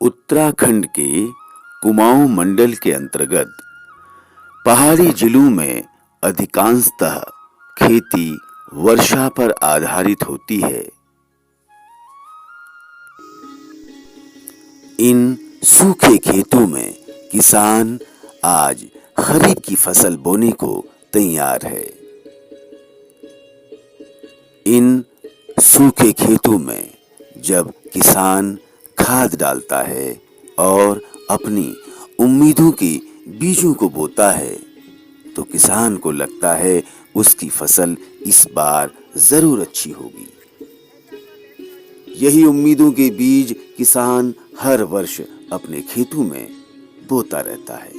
उत्तराखंड के कुमाऊं मंडल के अंतर्गत पहाड़ी जिलों में अधिकांशतः खेती वर्षा पर आधारित होती है। इन सूखे खेतों में किसान आज खरीफ की फसल बोने को तैयार है। इन सूखे खेतों में जब किसान खाद डालता है और अपनी उम्मीदों के बीजों को बोता है तो किसान को लगता है उसकी फसल इस बार जरूर अच्छी होगी। यही उम्मीदों के बीज किसान हर वर्ष अपने खेतों में बोता रहता है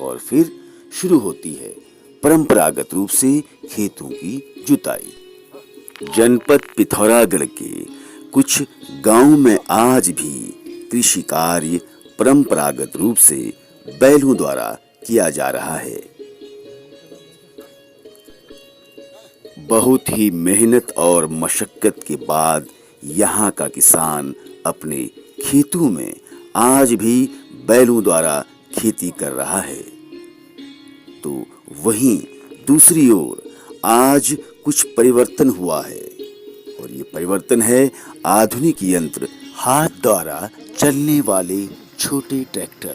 और फिर शुरू होती है परंपरागत रूप से खेतों की जुताई। जनपद पिथौरागढ़ के कुछ गांवों में आज भी कृषि कार्य परंपरागत रूप से बैलों द्वारा किया जा रहा है। बहुत ही मेहनत और मशक्कत के बाद यहाँ का किसान अपने खेतों में आज भी बैलों द्वारा खेती कर रहा है। तो वहीं दूसरी ओर आज कुछ परिवर्तन हुआ है और ये परिवर्तन है आधुनिक यंत्र, हाथ द्वारा चलने वाले छोटे ट्रैक्टर।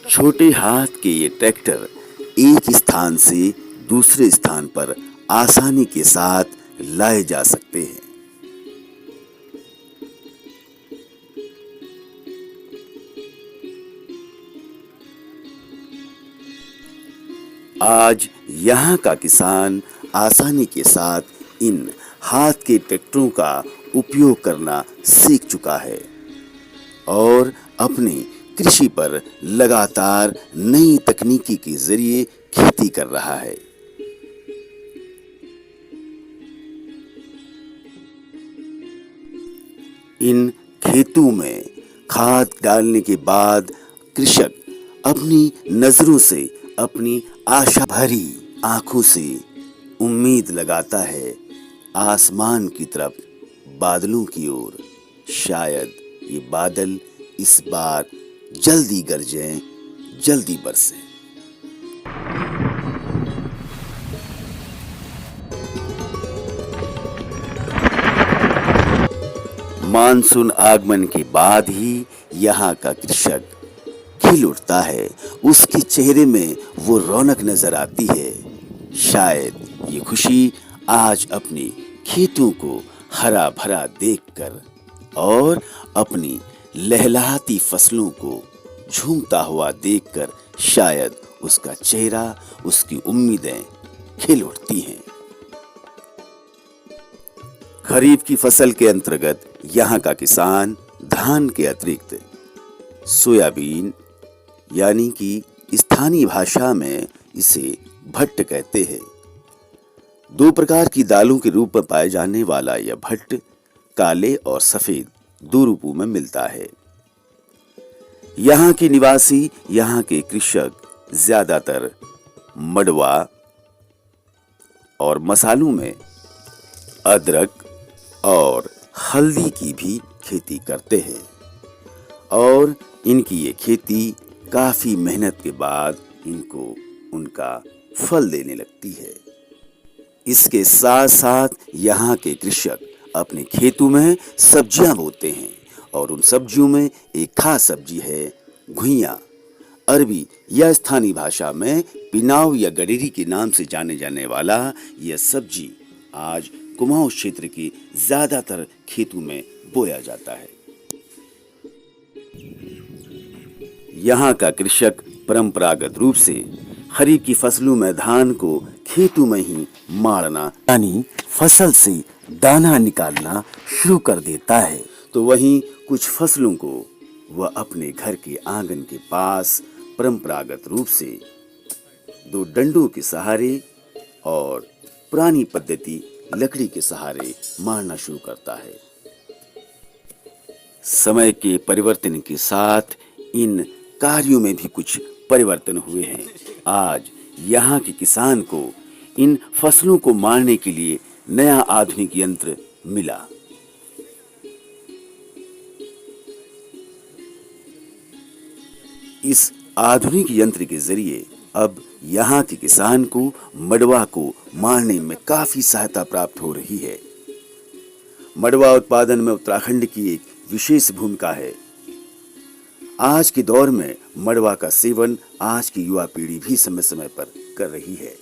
छोटे हाथ के ये ट्रैक्टर एक स्थान से दूसरे स्थान पर आसानी के साथ लाए जा सकते हैं। आज यहाँ का किसान आसानी के साथ इन हाथ के ट्रैक्टरों का उपयोग करना सीख चुका है और अपनी कृषि पर लगातार नई तकनीकी के जरिए खेती कर रहा है। इन खेतों में खाद डालने के बाद कृषक अपनी नजरों से, अपनी आशा भरी आंखों से उम्मीद लगाता है आसमान की तरफ, बादलों की ओर। शायद ये बादल इस बार जल्दी गरजें, जल्दी बरसें। मानसून आगमन के बाद ही यहाँ का कृषक खिल उठता है, उसके चेहरे में वो रौनक नजर आती है। शायद ये खुशी आज अपने खेतों को हरा भरा देखकर और अपनी लहलहाती फसलों को झूमता हुआ देखकर शायद उसका चेहरा, उसकी उम्मीदें खिल उठती हैं। खरीफ की फसल के अंतर्गत यहाँ का किसान धान के अतिरिक्त सोयाबीन, यानी कि स्थानीय भाषा में इसे भट्ट कहते हैं, दो प्रकार की दालों के रूप में पाए जाने वाला यह भट्ट काले और सफेद दो रूपों में मिलता है। यहाँ के निवासी, यहाँ के कृषक ज्यादातर मड़वा और मसालों में अदरक और हल्दी की भी खेती करते हैं और इनकी ये खेती काफी मेहनत के बाद इनको उनका फल देने लगती है। इसके साथ साथ यहाँ के कृषक अपने खेतों में सब्जियां बोते हैं और उन सब्जियों में एक खास सब्जी है घुइयां। अरबी या स्थानीय भाषा में पिनाव या गडेरी के नाम से जाने जाने वाला यह सब्जी आज कुमाऊं क्षेत्र के ज्यादातर खेतों में बोया जाता है। यहाँ का कृषक परंपरागत रूप से खरीफ की फसलों में धान को खेतों में ही मारना, यानी फसल से दाना निकालना शुरू कर देता है। तो वहीं कुछ फसलों को वह अपने घर के आंगन के पास परंपरागत रूप से दो डंडों के सहारे और पुरानी पद्धति लकड़ी के सहारे मारना शुरू करता है। समय के परिवर्तन के साथ इन कार्यों में भी कुछ परिवर्तन हुए हैं। आज यहाँ के किसान को इन फसलों को मारने के लिए नया आधुनिक यंत्र मिला। इस आधुनिक यंत्र के जरिए अब यहाँ के किसान को मड़वा को मारने में काफी सहायता प्राप्त हो रही है। मड़वा उत्पादन में उत्तराखंड की एक विशेष भूमिका है। आज के दौर में मड़वा का सेवन आज की युवा पीढ़ी भी समय समय पर कर रही है।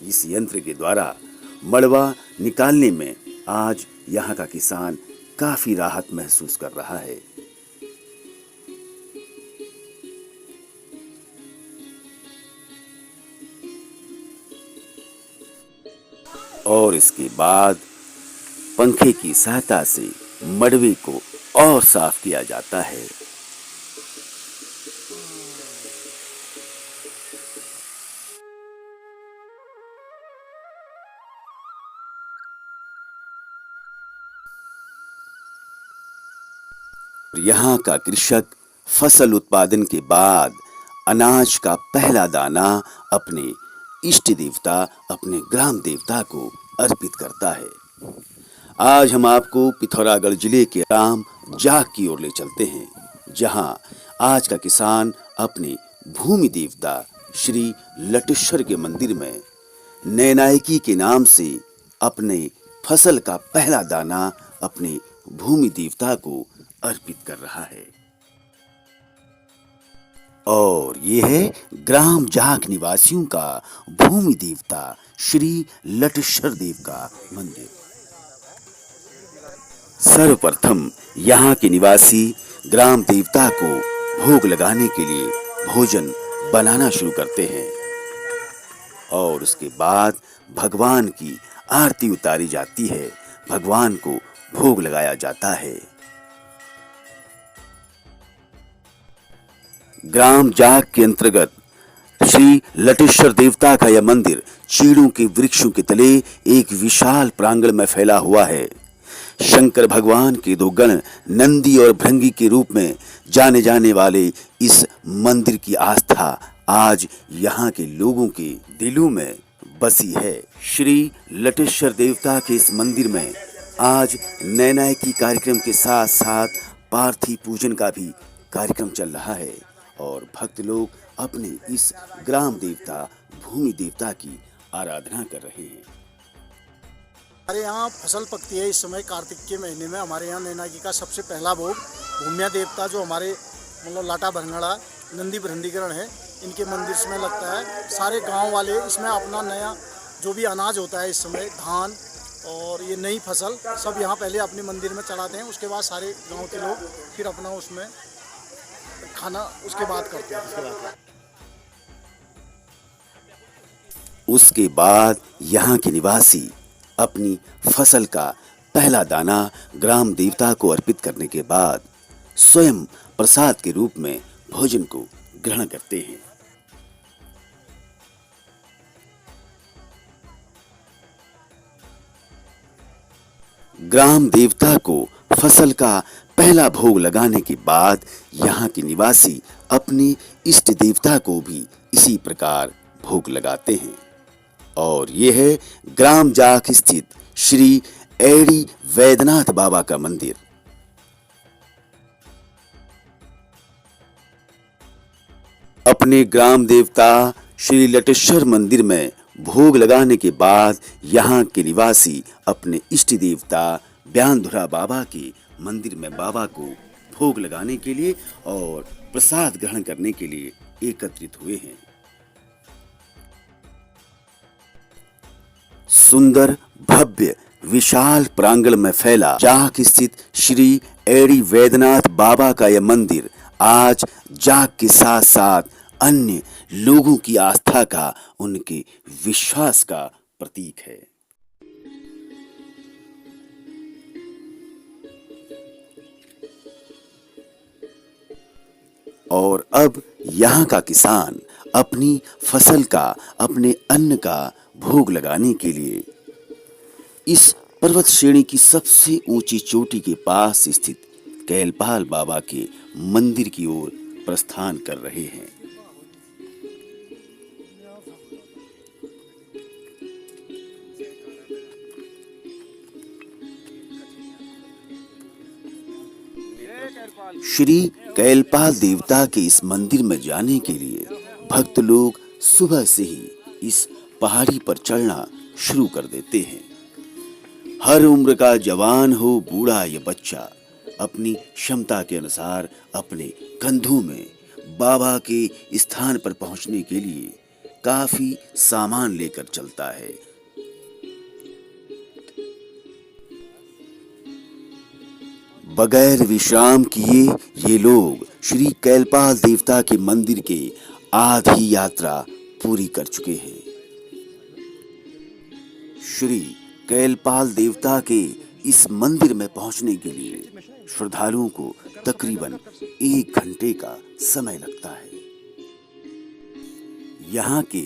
इस यंत्र के द्वारा मड़वा निकालने में आज यहाँ का किसान काफी राहत महसूस कर रहा है। और इसके बाद पंखे की सहायता से मड़वे को और साफ किया जाता है। यहाँ का कृषक फसल उत्पादन के बाद अनाज का पहला दाना अपने इष्ट देवता, अपने ग्राम देवता को अर्पित करता है। आज हम आपको पिथौरागढ़ जिले के ग्राम जाख की ओर ले चलते हैं, जहाँ आज का किसान अपने भूमि देवता श्री लटेश्वर के मंदिर में नैनायकी के नाम से अपने फसल का पहला दाना अपने भूमि देवता को अर्पित कर रहा है। और ये है ग्राम जाख निवासियों का भूमि देवता श्री लटेश्वर देव का मंदिर। सर्वप्रथम यहाँ के निवासी ग्राम देवता को भोग लगाने के लिए भोजन बनाना शुरू करते हैं और उसके बाद भगवान की आरती उतारी जाती है, भगवान को भोग लगाया जाता है। ग्राम जाख के अंतर्गत श्री लटेश्वर देवता का यह मंदिर चीड़ों के वृक्षों के तले एक विशाल प्रांगण में फैला हुआ है। शंकर भगवान के दो गण नंदी और भृंगी के रूप में जाने जाने वाले इस मंदिर की आस्था आज यहाँ के लोगों के दिलों में बसी है। श्री लटेश्वर देवता के इस मंदिर में आज नैनायकी कार्यक्रम के साथ साथ पार्थी पूजन का भी कार्यक्रम चल रहा है और भक्त लोग अपने इस ग्राम देवता भूमि देवता की आराधना कर रहे हैं। हमारे यहाँ फसल पकती है इस समय कार्तिक के महीने में। हमारे यहाँ नैनायकी का सबसे पहला भोग भूमिया देवता जो हमारे मतलब लाटा भरंगड़ा नंदी भृंडीकरण है, इनके मंदिर में लगता है। सारे गांव वाले इसमें अपना नया जो भी अनाज होता है इस समय धान और ये नई फसल सब यहाँ पहले अपने मंदिर में चढ़ाते हैं। उसके बाद सारे गाँव के लोग फिर अपना उसमें खाना उसके बाद करते हैं। उसके बाद यहाँ के निवासी अपनी फसल का पहला दाना ग्राम देवता को अर्पित करने के बाद स्वयं प्रसाद के रूप में भोजन को ग्रहण करते हैं। ग्राम देवता को फसल का पहला भोग लगाने के बाद यहाँ के निवासी अपने इष्ट देवता को भी इसी प्रकार भोग लगाते हैं। और ये है ग्राम जाख स्थित श्री एड़ी वैद्यनाथ बाबा का मंदिर। अपने ग्राम देवता श्री लटेश्वर मंदिर में भोग लगाने के बाद यहाँ के निवासी अपने इष्ट देवता ब्यानधुरा बाबा के मंदिर में बाबा को भोग लगाने के लिए और प्रसाद ग्रहण करने के लिए एकत्रित हुए हैं। सुंदर भव्य विशाल प्रांगण में फैला जाख स्थित श्री एड़ी वैद्यनाथ बाबा का यह मंदिर आज जाख के साथ साथ अन्य लोगों की आस्था का, उनके विश्वास का प्रतीक है। और अब यहाँ का किसान अपनी फसल का, अपने अन्न का भोग लगाने के लिए इस पर्वत श्रेणी की सबसे ऊंची चोटी के पास स्थित कैलपाल बाबा के मंदिर की ओर प्रस्थान कर रहे हैं। श्री कैलपाल देवता के इस मंदिर में जाने के लिए भक्त लोग सुबह से ही इस पहाड़ी पर चढ़ना शुरू कर देते हैं। हर उम्र का जवान हो बूढ़ा या बच्चा अपनी क्षमता के अनुसार अपने कंधों में बाबा के स्थान पर पहुंचने के लिए काफी सामान लेकर चलता है। बगैर विश्राम किए ये लोग श्री कैलपाल देवता के मंदिर के आधी यात्रा पूरी कर चुके हैं। श्री कैलपाल देवता के इस मंदिर में पहुंचने के लिए श्रद्धालुओं को तकरीबन 1 घंटे का समय लगता है। यहाँ के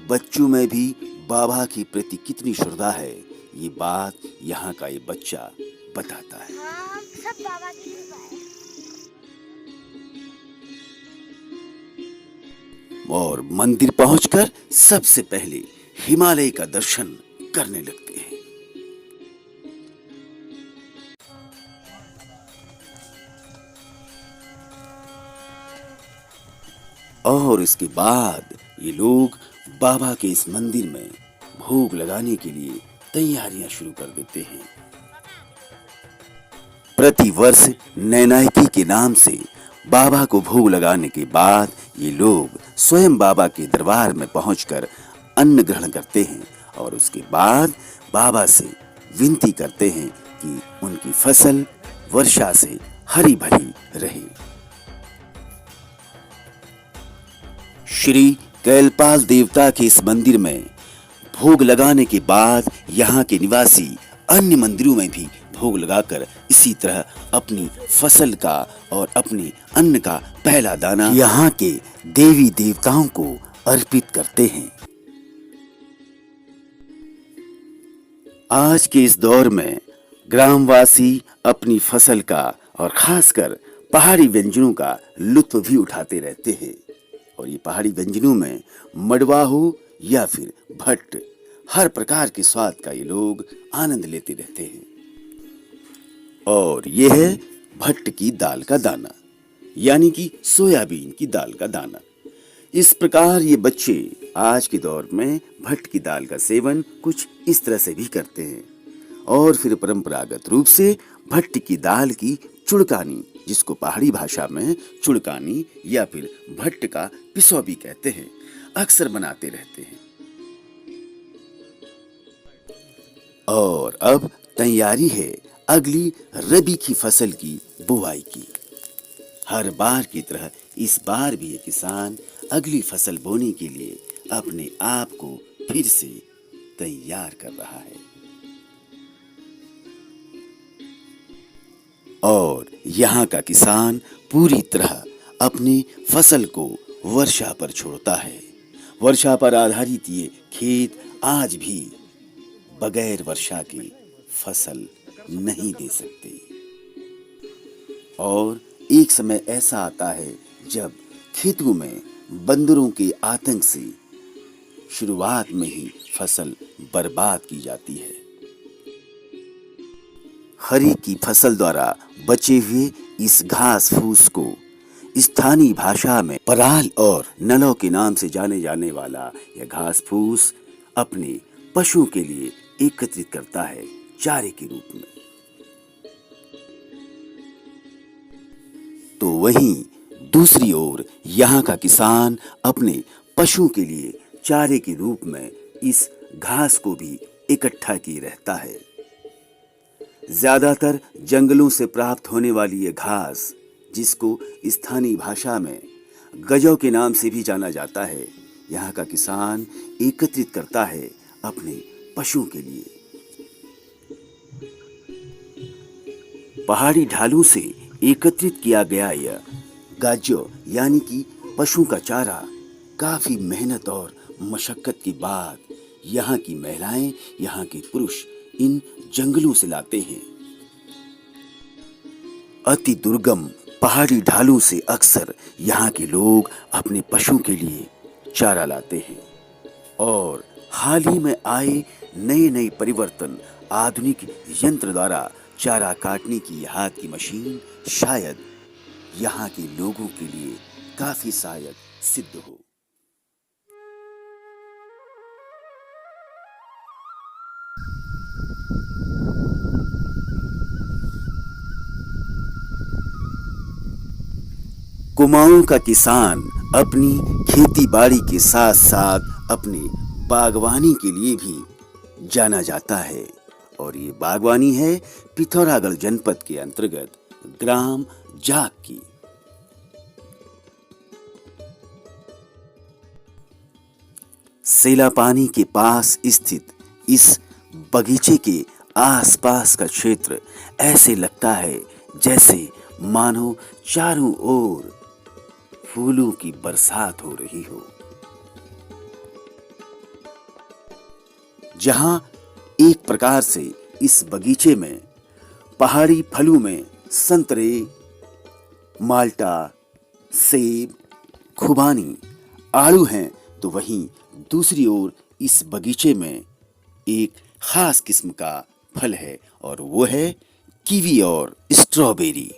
बच्चों में भी बाबा के प्रति कितनी श्रद्धा है, ये बात यहाँ का ये बच्चा बताता है। हाँ, सब बाबा की कृपा है। और मंदिर पहुंचकर सबसे पहले हिमालय का दर्शन करने लगते हैं। और इसके बाद ये लोग बाबा के इस मंदिर में भोग लगाने के लिए तैयारियां शुरू कर देते हैं। प्रतिवर्ष नैनायकी के नाम से बाबा को भोग लगाने के बाद ये लोग स्वयं बाबा के दरबार में पहुंचकर अन्न ग्रहण करते हैं और उसके बाद बाबा से विनती करते हैं कि उनकी फसल वर्षा से हरी भरी रहे। श्री कैलपाल देवता के इस मंदिर में भोग लगाने के बाद यहाँ के निवासी अन्य मंदिरों में भी भोग लगाकर इसी तरह अपनी फसल का और अपने अन्न का पहला दाना यहाँ के देवी देवताओं को अर्पित करते हैं। आज के इस दौर में ग्रामवासी अपनी फसल का और खासकर पहाड़ी व्यंजनों का लुत्फ भी उठाते रहते हैं। और ये पहाड़ी व्यंजनों में मड़वा हो या फिर भट्ट, हर प्रकार के स्वाद का ये लोग आनंद लेते रहते हैं। और ये है भट्ट की दाल का दाना, यानी कि सोयाबीन की दाल का दाना। इस प्रकार ये बच्चे आज के दौर में भट्ट की दाल का सेवन कुछ इस तरह से भी करते हैं। और फिर परंपरागत रूप से भट्ट की दाल की चुड़कानी, जिसको पहाड़ी भाषा में चुड़कानी या फिर भट्ट का पिसौ भी कहते हैं, अक्सर बनाते रहते हैं। और अब तैयारी है अगली रबी की फसल की बुआई की। हर बार की तरह इस बार भी ये किसान अगली फसल बोने के लिए अपने आप को फिर से तैयार कर रहा है। और यहाँ का किसान पूरी तरह अपनी फसल को वर्षा पर छोड़ता है। वर्षा पर आधारित ये खेत आज भी बगैर वर्षा के फसल नहीं दे सकते। और एक समय ऐसा आता है जब खेतों में बंदरों के आतंक से शुरुआत में ही फसल बर्बाद की जाती है। खरीफ की फसल द्वारा बचे हुए इस घास फूस को स्थानीय भाषा में पराल और नलों के नाम से जाने जाने वाला यह घास फूस अपने पशुओं के लिए एकत्रित करता है चारे के रूप में। तो वहीं दूसरी ओर यहाँ का किसान अपने पशुओं के लिए चारे के रूप में इस घास को भी इकट्ठा किए रहता है। ज्यादातर जंगलों से प्राप्त होने वाली ये घास, जिसको स्थानीय भाषा में गजौ के नाम से भी जाना जाता है, यहाँ का किसान एकत्रित करता है अपने पशुओं के लिए। पहाड़ी ढालों से एकत्रित किया गया यह गाजो यानी कि पशुओं का चारा काफी मेहनत और मशक्कत के बाद यहाँ की महिलाएं, यहाँ के पुरुष इन जंगलों से लाते हैं। अति दुर्गम पहाड़ी ढालों से अक्सर यहाँ के लोग अपने पशुओं के लिए चारा लाते हैं। और हाल ही में आए नए नए परिवर्तन, आधुनिक यंत्र द्वारा चारा काटने की हाथ की मशीन शायद यहाँ के लोगों के लिए काफी सहायक सिद्ध हो। कुमाऊं का किसान अपनी खेती बाड़ी के साथ साथ अपनी बागवानी के लिए भी जाना जाता है और ये बागवानी है पिथौरागढ़ जनपद के अंतर्गत ग्राम जाग की। सेलापानी के पास स्थित इस बगीचे के आसपास का क्षेत्र ऐसे लगता है जैसे मानो चारों ओर फूलों की बरसात हो रही हो। जहां एक प्रकार से इस बगीचे में पहाड़ी फलों में संतरे, माल्टा, सेब, खुबानी, आड़ू हैं, तो वहीं दूसरी ओर इस बगीचे में एक खास किस्म का फल है और वो है कीवी और स्ट्रॉबेरी।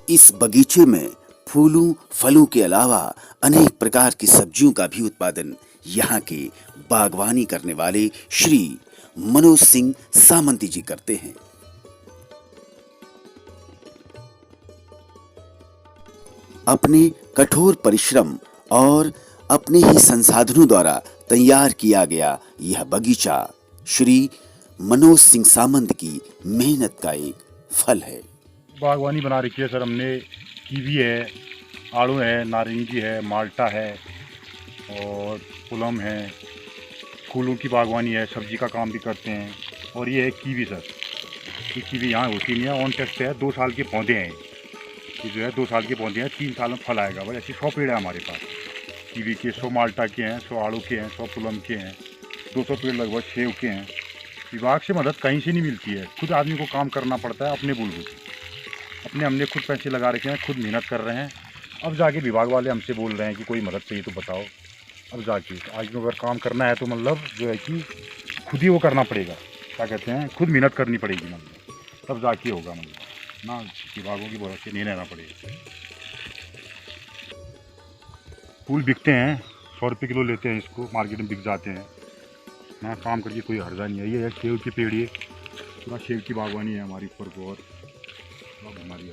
इस बगीचे में फूलों फलों के अलावा अनेक प्रकार की सब्जियों का भी उत्पादन यहाँ के बागवानी करने वाले श्री मनोज सिंह सामंती जी करते हैं। अपने कठोर परिश्रम और अपने ही संसाधनों द्वारा तैयार किया गया यह बगीचा श्री मनोज सिंह सामंत की मेहनत का एक फल है। बागवानी बना रखी है सर हमने। कीवी है, आड़ू है, नारंगी है, माल्टा है और पुलम है। फूलों की बागवानी है, सब्जी का काम भी करते हैं। और ये है कीवी सर। ये कीवी यहाँ होती नहीं है, ऑन टेस्ट है। 2 साल के पौधे हैं ये जो है 2 साल के पौधे हैं, 3 साल में फल आएगा। भाई ऐसे 100 पेड़ है हमारे पास कीवी के। 100 माल्टा के हैं, 100 आड़ू के हैं, 100 पुलम के हैं, 200 पेड़ लगभग सेव के हैं। विभाग से मदद कहीं से नहीं मिलती है, खुद आदमी को काम करना पड़ता है अपने बुलबुल। हमने खुद पैसे लगा रखे हैं, खुद मेहनत कर रहे हैं। अब जाके विभाग वाले हमसे बोल रहे हैं कि कोई मदद चाहिए तो बताओ। अब जाके आज में अगर काम करना है तो मतलब जो है कि खुद ही वो करना पड़ेगा। क्या कहते हैं, खुद मेहनत करनी पड़ेगी मतलब, तब जाके होगा मतलब ना। विभागों की वजह से नहीं रहना पड़ेगा। फूल बिकते हैं, 100 रुपये किलो लेते हैं इसको, मार्केट में बिक जाते हैं ना। काम करके कोई हर्जा नहीं है। ये है सेब की पेड़, ये पूरा सेब की बागवानी है हमारी ऊपर को। और हमारी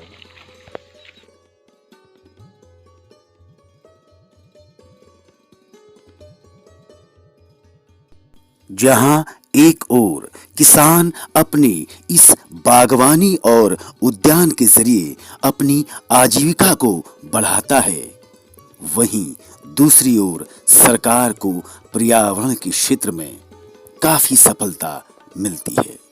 जहां एक ओर किसान अपनी इस बागवानी और उद्यान के जरिए अपनी आजीविका को बढ़ाता है, वहीं दूसरी ओर सरकार को पर्यावरण के क्षेत्र में काफी सफलता मिलती है।